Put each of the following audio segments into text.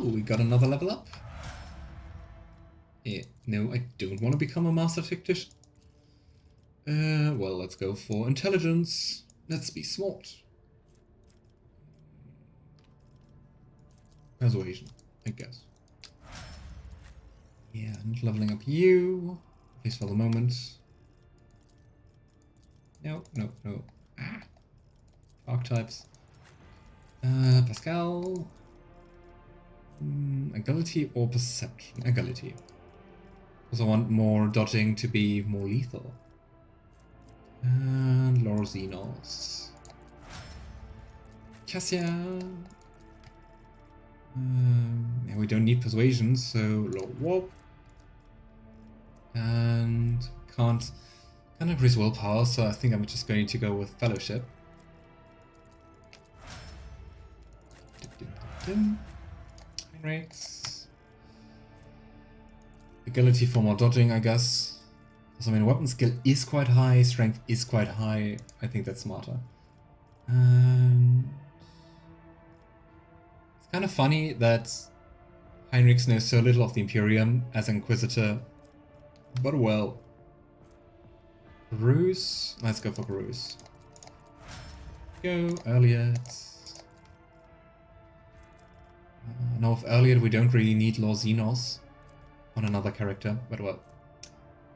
Oh, we got another level up. No, I don't want to become a master tactician. Well, let's go for intelligence. Let's be smart. Persuasion, I guess. Yeah, not leveling up you. At least for the moment. No. Archetypes. Pasqal. Agility or perception? Agility. Because I want more dodging to be more lethal. And Lord Xenos. Cassia. Yeah, we don't need persuasion, so Lord Warp. And can't increase willpower, so I think I'm just going to go with Fellowship. Heinrix. Agility for more dodging, I guess. So I mean, weapon skill is quite high, strength is quite high. I think that's smarter. And it's kind of funny that Heinrix knows so little of the Imperium as Inquisitor, but well. Peruse? Let's go for Peruse. Go, Yrliet. Now with Yrliet we don't really need Lord Xenos on another character, but well.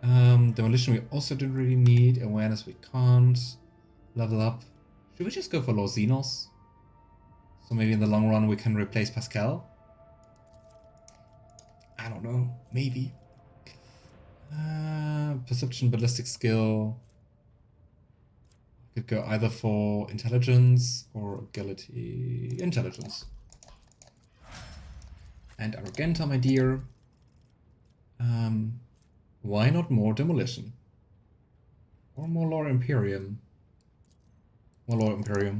Demolition we also don't really need. Awareness we can't. Level up. Should we just go for Lord Xenos? So maybe in the long run we can replace Pasqal? I don't know. Maybe. Perception, ballistic skill. Could go either for intelligence or agility. Intelligence. And Argenta, my dear. Why not more demolition? Or more Lore Imperium? More Lore Imperium.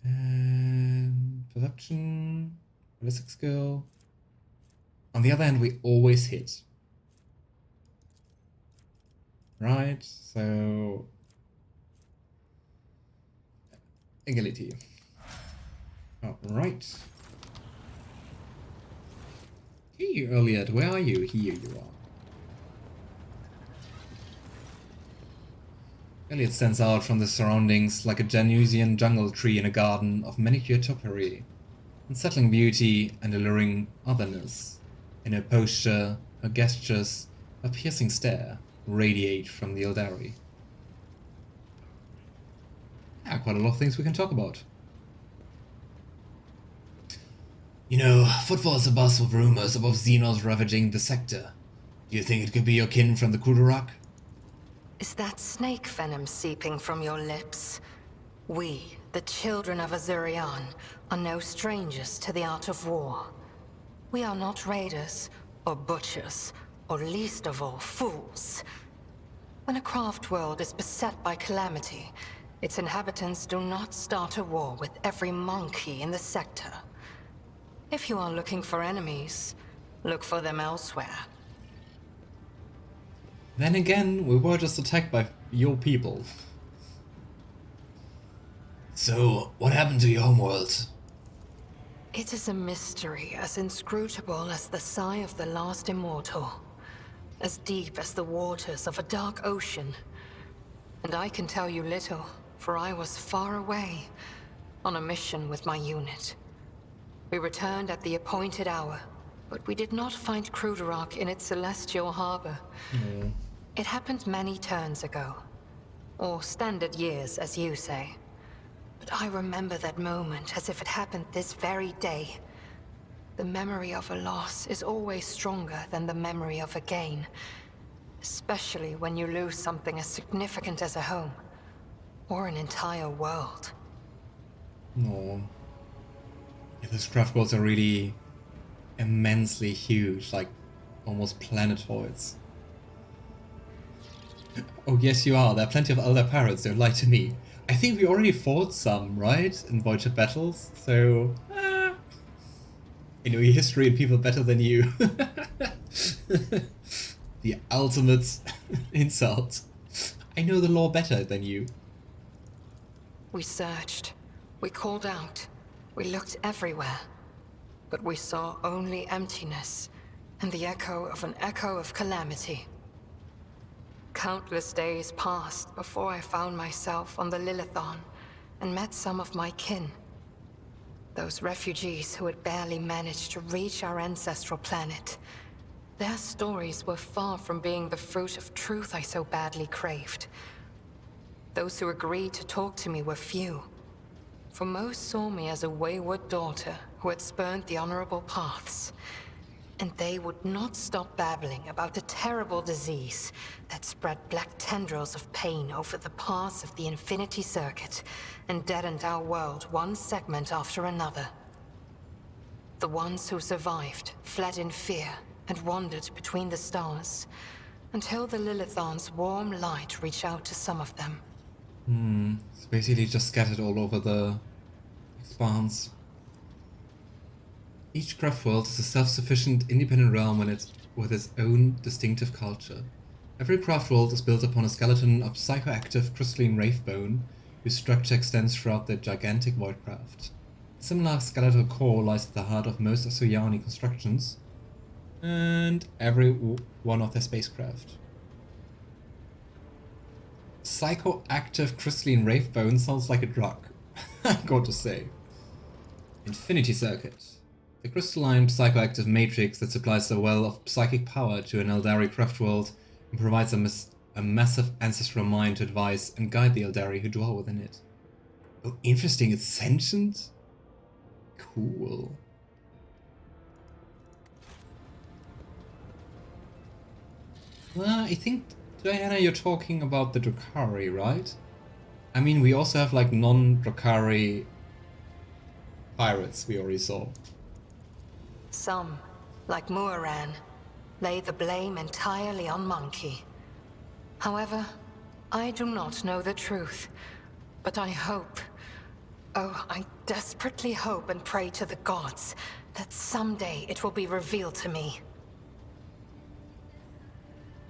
And perception, ballistic skill. On the other hand, we always hit. Right, so agility. Alright. Hey, Yrliet, where are you? Here you are. Yrliet stands out from the surroundings like a Janusian jungle tree in a garden of manicured topiary, unsettling beauty and alluring otherness. In her posture, her gestures, her piercing stare radiate from the Aeldari. Yeah, quite a lot of things we can talk about. You know, footfalls are buzz with rumors about Xenos ravaging the sector. Do you think it could be your kin from the Kudurak? Is that snake venom seeping from your lips? We, the children of Azurian, are no strangers to the art of war. We are not raiders, or butchers, or least of all, fools. When a craft world is beset by calamity, its inhabitants do not start a war with every monkey in the sector. If you are looking for enemies, look for them elsewhere. Then again, we were just attacked by your people. So, what happened to your homeworld? It is a mystery as inscrutable as the sigh of the last immortal. As deep as the waters of a dark ocean. And I can tell you little, for I was far away, on a mission with my unit. We returned at the appointed hour, but we did not find Kruderak in its celestial harbor. It happened many turns ago. Or standard years, as you say. But I remember that moment as if it happened this very day. The memory of a loss is always stronger than the memory of a gain. Especially when you lose something as significant as a home. Or an entire world. No. Yeah, those craft worlds are really immensely huge, like almost planetoids. Oh yes you are, there are plenty of elder pirates, don't lie to me. I think we already fought some, right? In voidship battles, so... I know your history and people better than you. The ultimate insult. I know the law better than you. We searched. We called out. We looked everywhere, but we saw only emptiness and the echo of calamity. Countless days passed before I found myself on the Lilithon and met some of my kin. Those refugees who had barely managed to reach our ancestral planet. Their stories were far from being the fruit of truth I so badly craved. Those who agreed to talk to me were few, for most saw me as a wayward daughter who had spurned the honorable paths. And they would not stop babbling about the terrible disease that spread black tendrils of pain over the paths of the Infinity Circuit and deadened our world one segment after another. The ones who survived fled in fear and wandered between the stars, until the Lilithon's warm light reached out to some of them. It's basically just scattered all over the expanse. Each craft world is a self-sufficient, independent realm with its own distinctive culture. Every craft world is built upon a skeleton of psychoactive crystalline wraithbone, whose structure extends throughout the gigantic voidcraft. A similar skeletal core lies at the heart of most Asoyani constructions, and every one of their spacecraft. Psychoactive crystalline wraithbone sounds like a drug, I've got to say. Infinity Circuit. The crystalline psychoactive matrix that supplies a well of psychic power to an Aeldari craft world and provides a massive ancestral mind to advise and guide the Aeldari who dwell within it. Oh, interesting, it's sentient? Cool. Well, I think, Diana, you're talking about the Drukhari, right? I mean, we also have like non-Drukhari pirates we already saw. Some, like Muaran, lay the blame entirely on Monkey. However, I do not know the truth, but I hope, I desperately hope and pray to the gods that someday it will be revealed to me.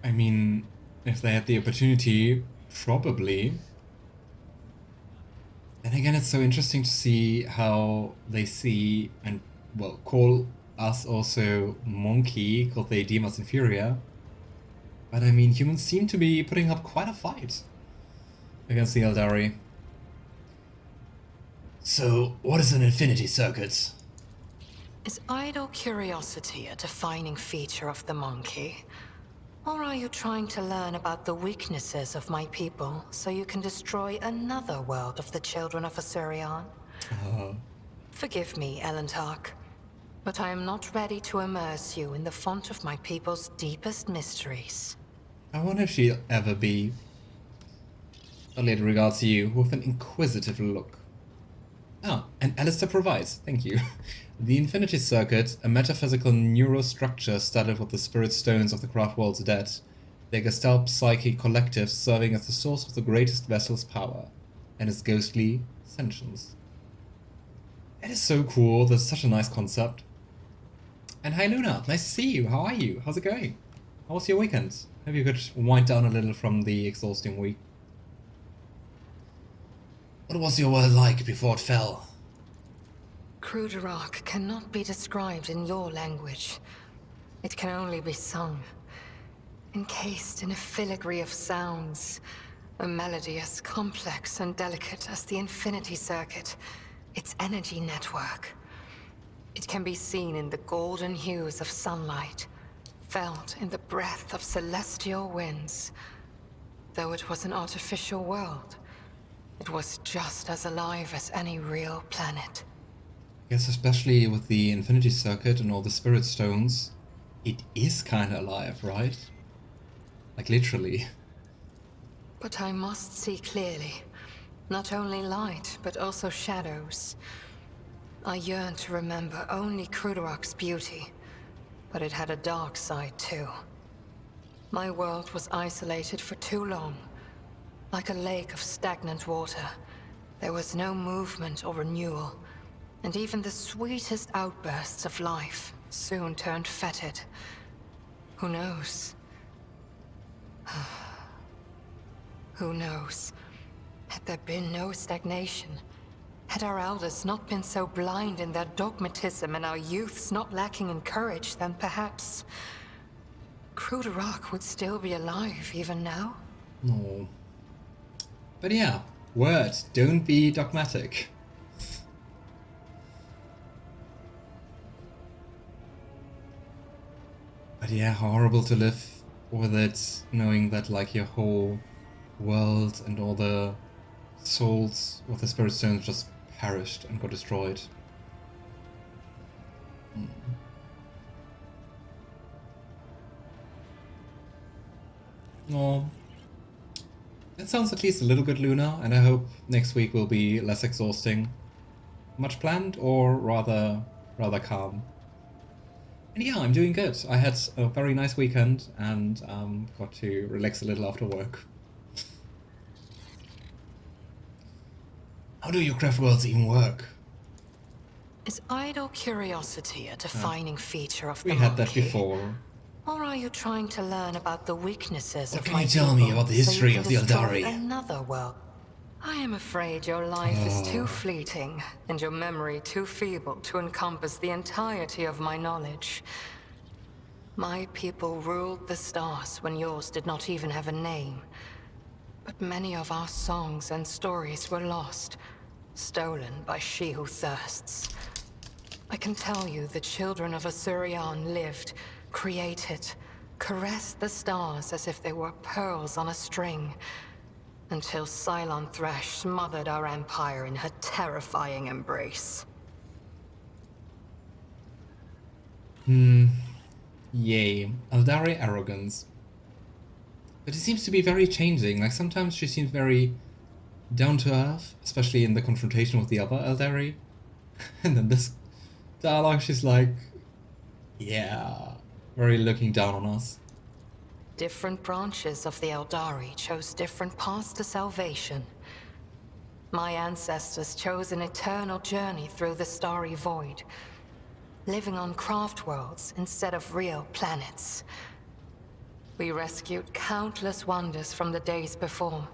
I mean, if they had the opportunity, probably. And again, it's so interesting to see how they see and, well, call us also monkey, because they deem us inferior. But I mean, humans seem to be putting up quite a fight against the Aeldari. So, what is an Infinity Circuit? Is idle curiosity a defining feature of the monkey? Or are you trying to learn about the weaknesses of my people so you can destroy another world of the children of Asurion? Forgive me, Elentark, but I am not ready to immerse you in the font of my people's deepest mysteries. I wonder if she'll ever be. Yrliet regards you with an inquisitive look. Ah, and Alistair provides, thank you. The Infinity Circuit, a metaphysical neurostructure studded with the spirit stones of the craft world's dead, their gestalt psychic collective serving as the source of the greatest vessel's power, and its ghostly sentience. It is so cool, that's such a nice concept. And hi Luna, nice to see you, how are you? How's it going? How was your weekend? Hope you could wind down a little from the exhausting week. What was your world like before it fell? Kruderak cannot be described in your language. It can only be sung. Encased in a filigree of sounds, a melody as complex and delicate as the Infinity Circuit, its energy network. It can be seen in the golden hues of sunlight, felt in the breath of celestial winds. Though it was an artificial world, it was just as alive as any real planet. Yes, especially with the Infinity Circuit and all the Spirit Stones, it is kinda alive, right? Like, literally. But I must see clearly. Not only light, but also shadows. I yearn to remember only Kruderak's beauty, but it had a dark side too. My world was isolated for too long. Like a lake of stagnant water, there was no movement or renewal, and even the sweetest outbursts of life soon turned fetid. Who knows? Who knows? Had there been no stagnation, Had our elders not been so blind in their dogmatism and our youths not lacking in courage, then perhaps Cruderak would still be alive even now. No. But yeah, word, don't be dogmatic. But yeah, how horrible to live with it, knowing that like your whole world and all the souls with the Spirit Stones just perished and got destroyed. No. That sounds at least a little good, Luna, and I hope next week will be less exhausting. Much planned, or rather calm? And yeah, I'm doing good. I had a very nice weekend and got to relax a little after work. How do your craft worlds even work? Is idle curiosity a defining feature of the We had that monkey? before. Or are you trying to learn about the weaknesses What of can my you tell me people about the so you history can of the destroy Aeldari? another world? I am afraid your life is too fleeting, and your memory too feeble to encompass the entirety of my knowledge. My people ruled the stars when yours did not even have a name. But many of our songs and stories were lost, stolen by she who thirsts. I can tell you the children of Asurion lived, created, caressed the stars as if they were pearls on a string, until Cylon Thresh smothered our empire in her terrifying embrace. Yay. Aeldari arrogance. But it seems to be very changing. Like sometimes she seems very down to earth, especially in the confrontation with the other Aeldari. And then this dialogue, she's like, yeah, very looking down on us. Different branches of the Aeldari chose different paths to salvation. My ancestors chose an eternal journey through the starry void, living on craft worlds instead of real planets. We rescued countless wonders from the days before,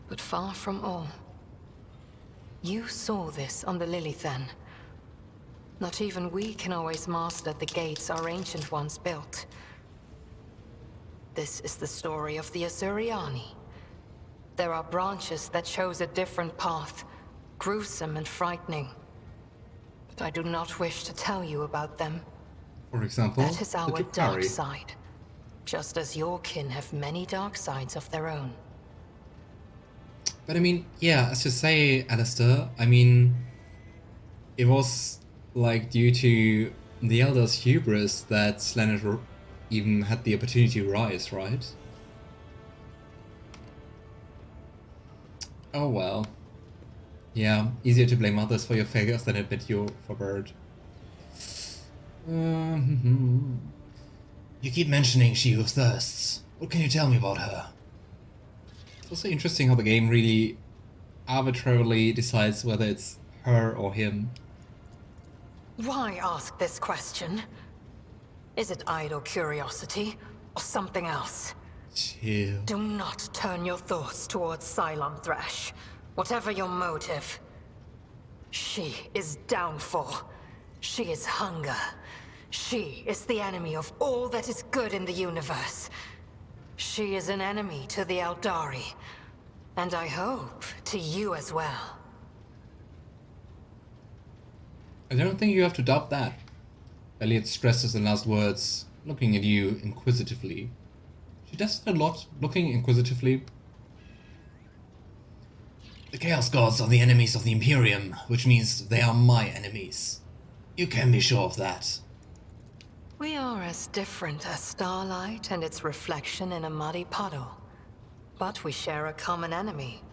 but far from all. You saw this on the Lilithan. Not even we can always master the gates our ancient ones built. This is the story of the Asuriani. There are branches that chose a different path, gruesome and frightening. But I do not wish to tell you about them. For example, That is the our dark Drukhari. side. Just as your kin have many dark sides of their own. But I mean, yeah, as you say, Alistair, I mean, it was like due to the Elder's hubris that Seneschal even had the opportunity to rise, right? Oh well. Yeah, easier to blame others for your failures than admit you for burred. You keep mentioning she who thirsts. What can you tell me about her? It's also interesting how the game really arbitrarily decides whether it's her or him. Why ask this question? Is it idle curiosity, or something else? Chill. Do not turn your thoughts towards Cylon Thresh, whatever your motive. She is downfall. She is hunger. She is the enemy of all that is good in the universe. She is an enemy to the Aeldari, and I hope to you as well. I don't think you have to doubt that. Yrliet stresses the last words, looking at you inquisitively. She does it a lot, looking inquisitively. The Chaos Gods are the enemies of the Imperium, which means they are my enemies. You can be sure of that. We are as different as starlight and its reflection in a muddy puddle. But we share a common enemy.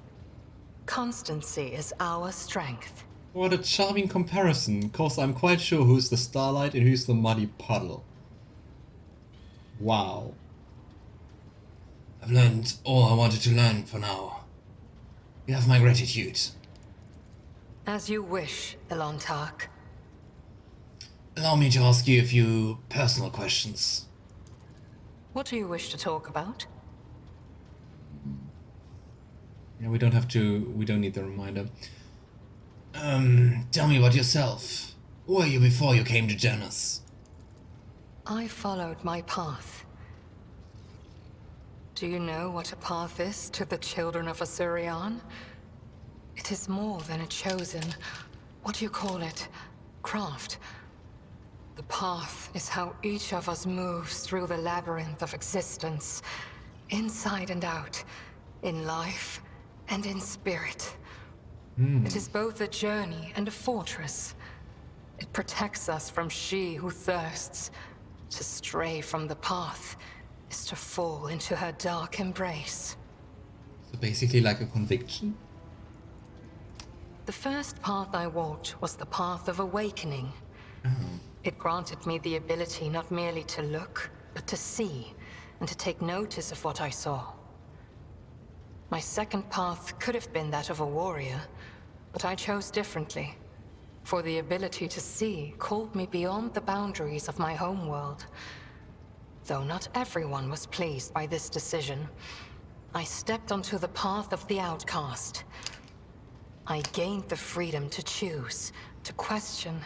Constancy is our strength. What a charming comparison, cause I'm quite sure who's the starlight and who's the muddy puddle. Wow. I've learned all I wanted to learn for now. You have my gratitude. As you wish, Elontark. Allow me to ask you a few personal questions. What do you wish to talk about? Yeah, we don't need the reminder. Tell me about yourself. Who were you before you came to Xenos? I followed my path. Do you know what a path is to the children of Asurian? It is more than a chosen, what do you call it, craft. The path is how each of us moves through the labyrinth of existence, inside and out, in life and in spirit. It is both a journey and a fortress. It protects us from she who thirsts. To stray from the path is to fall into her dark embrace. So basically like a conviction? The first path I walked was the path of awakening. It granted me the ability not merely to look, but to see, and to take notice of what I saw. My second path could have been that of a warrior, but I chose differently. For the ability to see called me beyond the boundaries of my homeworld. Though not everyone was pleased by this decision, I stepped onto the path of the outcast. I gained the freedom to choose, to question,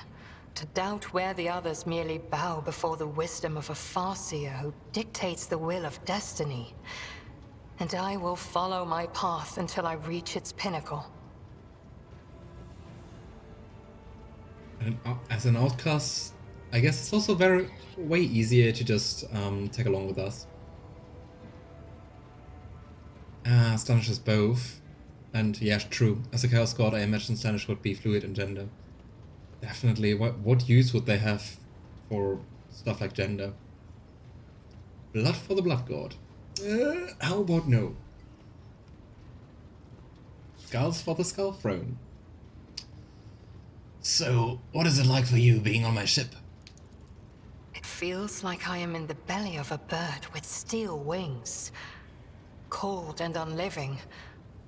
to doubt where the others merely bow before the wisdom of a farseer who dictates the will of destiny. And I will follow my path until I reach its pinnacle. And as an outcast, I guess it's also way easier to just tag along with us. Astonishes both. And yeah, true. As a Chaos God, I imagine Seneschal would be fluid in gender. Definitely. What use would they have for stuff like gender? Blood for the Blood God. How about no? Skulls for the Skull Throne. So, what is it like for you being on my ship? It feels like I am in the belly of a bird with steel wings. Cold and unliving,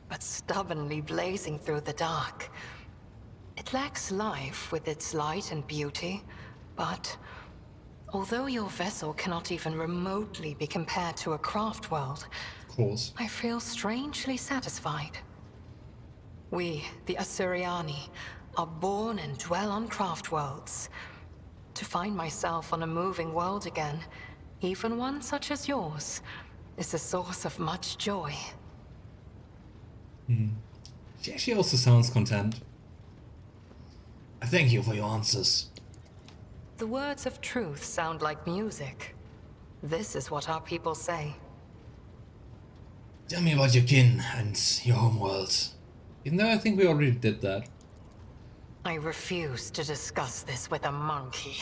but stubbornly blazing through the dark. It lacks life with its light and beauty, but although your vessel cannot even remotely be compared to a craft world, Of course. I feel strangely satisfied. We, the Asuriani, are born and dwell on craft worlds. To find myself on a moving world again, even one such as yours, is a source of much joy. She also sounds content. I thank you for your answers. The words of truth sound like music. This is what our people say. Tell me about your kin and your homeworld. Even though I think we already did that. I refuse to discuss this with a monkey.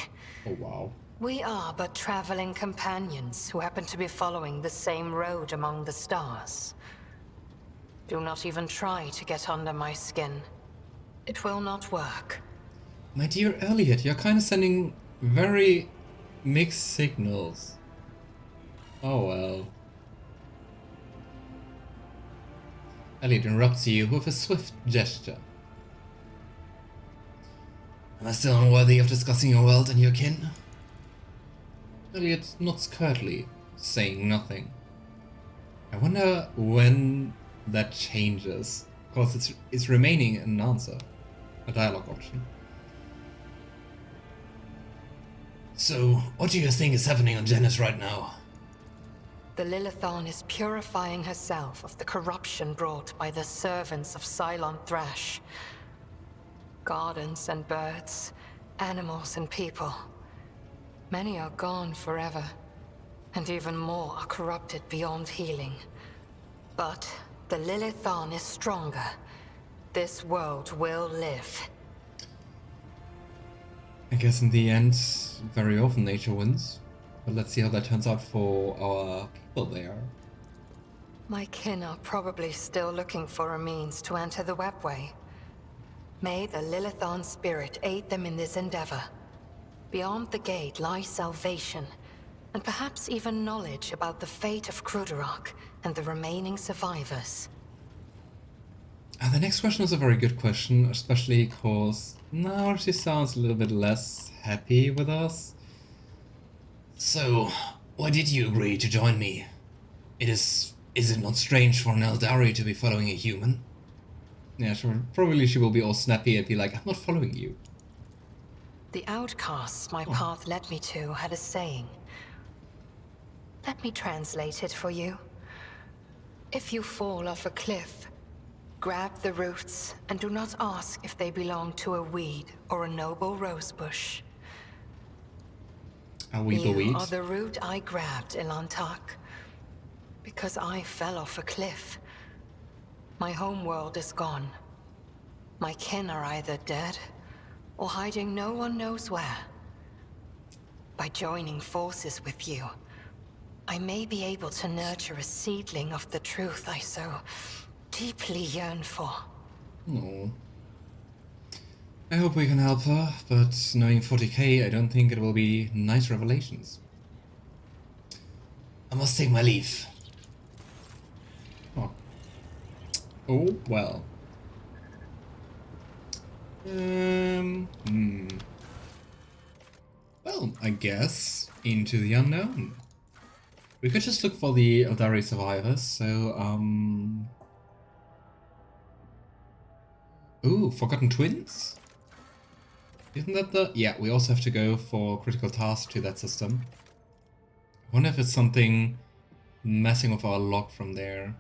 Oh wow. We are but traveling companions who happen to be following the same road among the stars. Do not even try to get under my skin. It will not work. My dear Yrliet, you're kind of sending very mixed signals. Oh well. Yrliet interrupts you with a swift gesture. Am I still unworthy of discussing your world and your kin? Yrliet nods curtly, saying nothing. I wonder when that changes, because it's remaining an answer, a dialogue option. So, what do you think is happening on Xenos right now? The Lilithon is purifying herself of the corruption brought by the servants of Cylon Thrash. Gardens and birds, animals and people. Many are gone forever, and even more are corrupted beyond healing. But the Lilithon is stronger. This world will live. I guess in the end, very often nature wins. But let's see how that turns out for our people there. My kin are probably still looking for a means to enter the webway. May the Lilithon spirit aid them in this endeavor. Beyond the gate lies salvation, and perhaps even knowledge about the fate of Kruderok and the remaining survivors. The next question is a very good question, especially because now she sounds a little bit less happy with us. So, why did you agree to join me? Is it not strange for an Aeldari to be following a human? Yeah, sure. Probably she will be all snappy and be like, I'm not following you. The outcasts my Oh. path led me to had a saying. Let me translate it for you. If you fall off a cliff, grab the roots and do not ask if they belong to a weed or a noble rosebush. Are we the You weed? are the root I grabbed, Elantak. Because I fell off a cliff. My homeworld is gone. My kin are either dead or hiding no one knows where. By joining forces with you, I may be able to nurture a seedling of the truth I so deeply yearn for. No. I hope we can help her, but knowing 40k, I don't think it will be nice revelations. I must take my leave. Oh. Oh, well. Well, I guess into the unknown. We could just look for the Aeldari survivors, so, Ooh, Forgotten Twins? Isn't that the... Yeah, we also have to go for critical tasks to that system. I wonder if it's something messing with our log from there.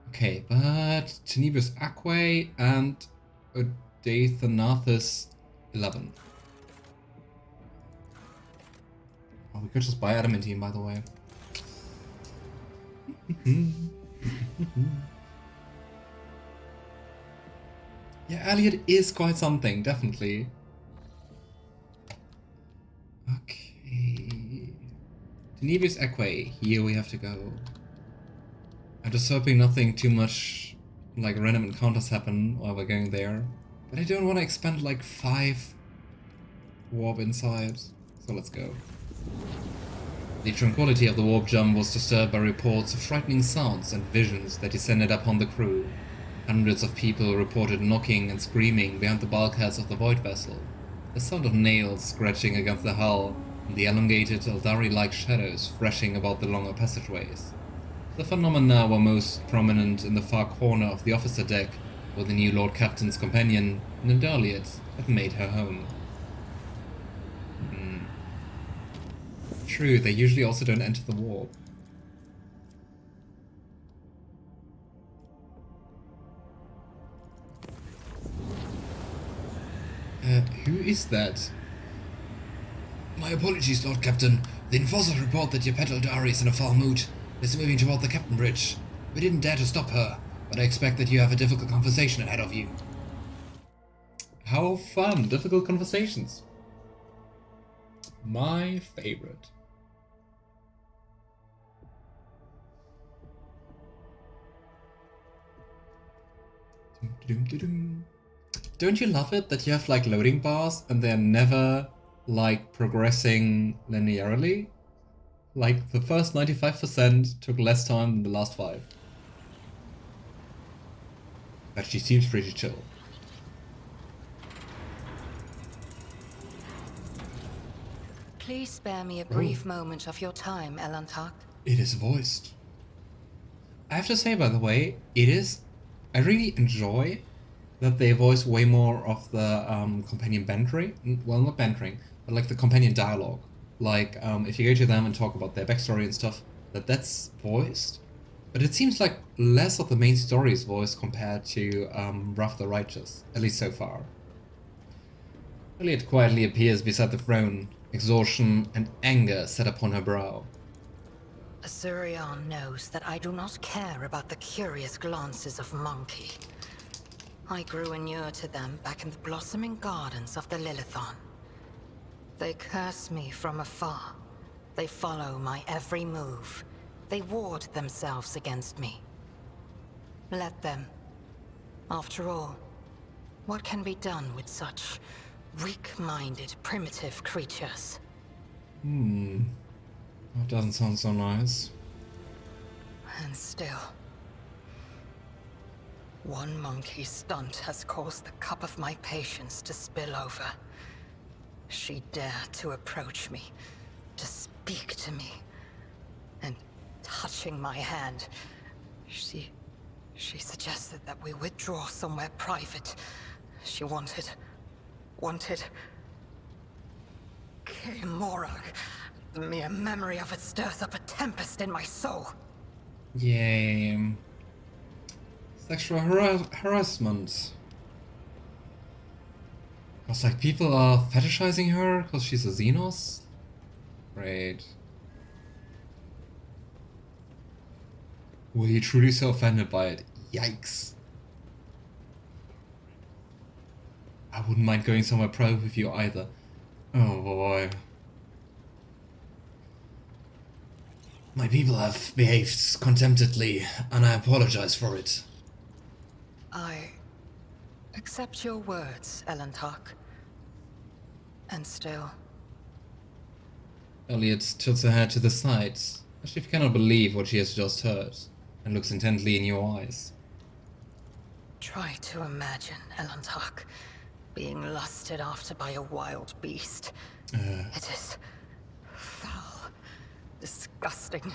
Okay, but Tenebris Aquae and Odathanathus 11. Oh, we could just buy Adamantine, by the way. Yeah, Yrliet is quite something, definitely. Okay. Tenebris Aquae, here we have to go. I'm just hoping nothing too much like random encounters happen while we're going there. But I don't want to expend like 5 warp inside, so let's go. The tranquility of the warp jump was disturbed by reports of frightening sounds and visions that descended upon the crew. Hundreds of people reported knocking and screaming behind the bulkheads of the void vessel. The sound of nails scratching against the hull, and the elongated Aeldari-like shadows thrashing about the longer passageways. The phenomena were most prominent in the far corner of the officer deck, where the new Lord Captain's companion, Yrliet, had made her home. True, they usually also don't enter the warp. Who is that? My apologies, Lord Captain. The enforcers report that your pet Aeldari is in a foul mood. Is moving toward the Captain Bridge. We didn't dare to stop her, but I expect that you have a difficult conversation ahead of you. How fun! Difficult conversations. My favorite. Don't you love it that you have like loading bars and they're never like progressing linearly? Like the first 95% took less time than the last 5. But she seems pretty chill. Please spare me a brief moment of your time, Elantak. It is voiced. I have to say, by the way, I really enjoy that they voice way more of the companion bantering. Well, not bantering, but like the companion dialogue. Like, if you go to them and talk about their backstory and stuff, that's voiced. But it seems like less of the main story is voiced compared to Wrath the Righteous, at least so far. Yrliet quietly appears beside the throne, exhaustion and anger set upon her brow. Azurion knows that I do not care about the curious glances of Monkey. I grew inured to them back in the blossoming gardens of the Lilithon. They curse me from afar. They follow my every move. They ward themselves against me. Let them. After all, what can be done with such weak-minded, primitive creatures? That doesn't sound so nice. And still, one monkey stunt has caused the cup of my patience to spill over. She dared to approach me, to speak to me, and touching my hand, she She suggested that we withdraw somewhere private. She wanted... Morag. The mere memory of it stirs up a tempest in my soul. Yay. Sexual harassment. Because, like, people are fetishizing her because she's a Xenos? Great. Were you truly so offended by it? Yikes. I wouldn't mind going somewhere private with you either. Oh boy. My people have behaved contemptibly, and I apologize for it. I accept your words, Elentark. And still... Yrliet tilts her head to the side, as if she cannot believe what she has just heard, and looks intently in your eyes. Try to imagine, Elentark, being lusted after by a wild beast. It is foul, disgusting,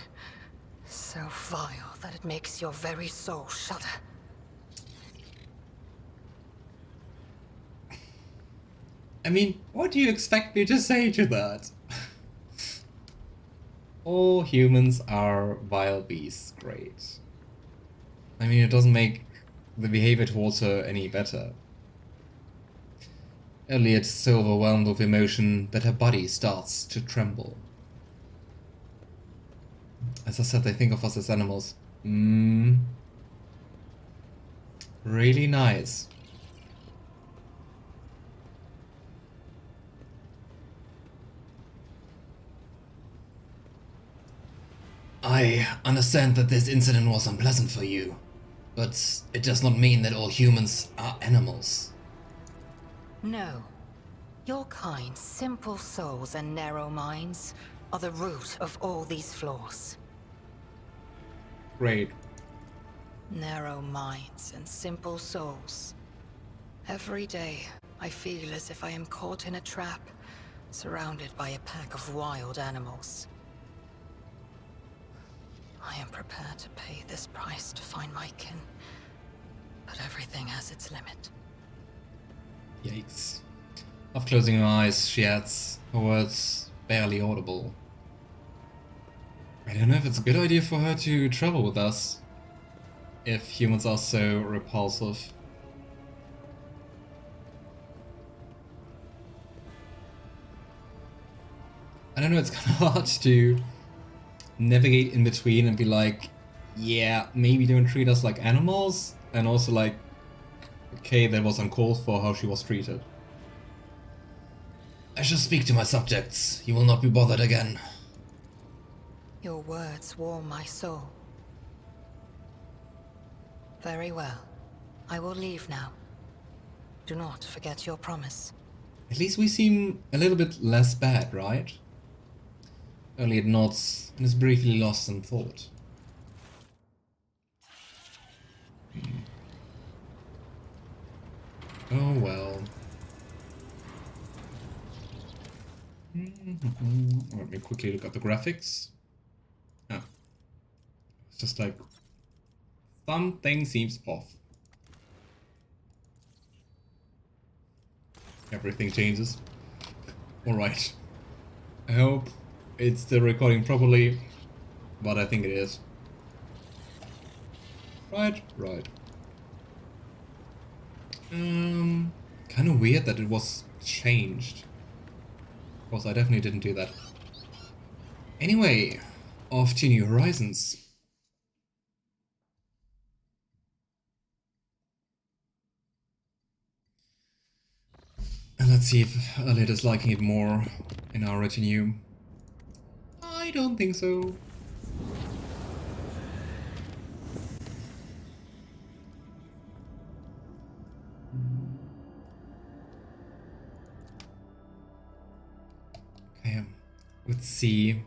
so vile that it makes your very soul shudder. I mean, what do you expect me to say to that? All humans are vile beasts. Great. I mean, it doesn't make the behavior towards her any better. Yrliet is so overwhelmed with emotion that her body starts to tremble. As I said, they think of us as animals. Really nice. I understand that this incident was unpleasant for you, but it does not mean that all humans are animals. No. Your kind, simple souls and narrow minds are the root of all these flaws. Great. Narrow minds and simple souls. Every day, I feel as if I am caught in a trap, surrounded by a pack of wild animals. I am prepared to pay this price to find my kin, but everything has its limit. Yikes. Half closing her eyes, she adds, her words barely audible. I don't know if it's a good idea for her to travel with us, if humans are so repulsive. I don't know, it's kind of hard to navigate in between and be like, yeah, maybe don't treat us like animals, and also like, okay, that was uncalled for how she was treated. I shall speak to my subjects. You will not be bothered again. Your words warm my soul. Very well. I will leave now. Do not forget your promise. At least we seem a little bit less bad, right? Yrliet nods and is briefly lost in thought. Oh well. Let me quickly look at the graphics. Ah. It's just like something seems off. Everything changes. Alright. I hope it's still recording properly, but I think it is. Right. Kind of weird that it was changed. Of course, I definitely didn't do that. Anyway, off to New Horizons. And let's see if Yrliet is liking it more in our retinue. I don't think so. Okay, let's see.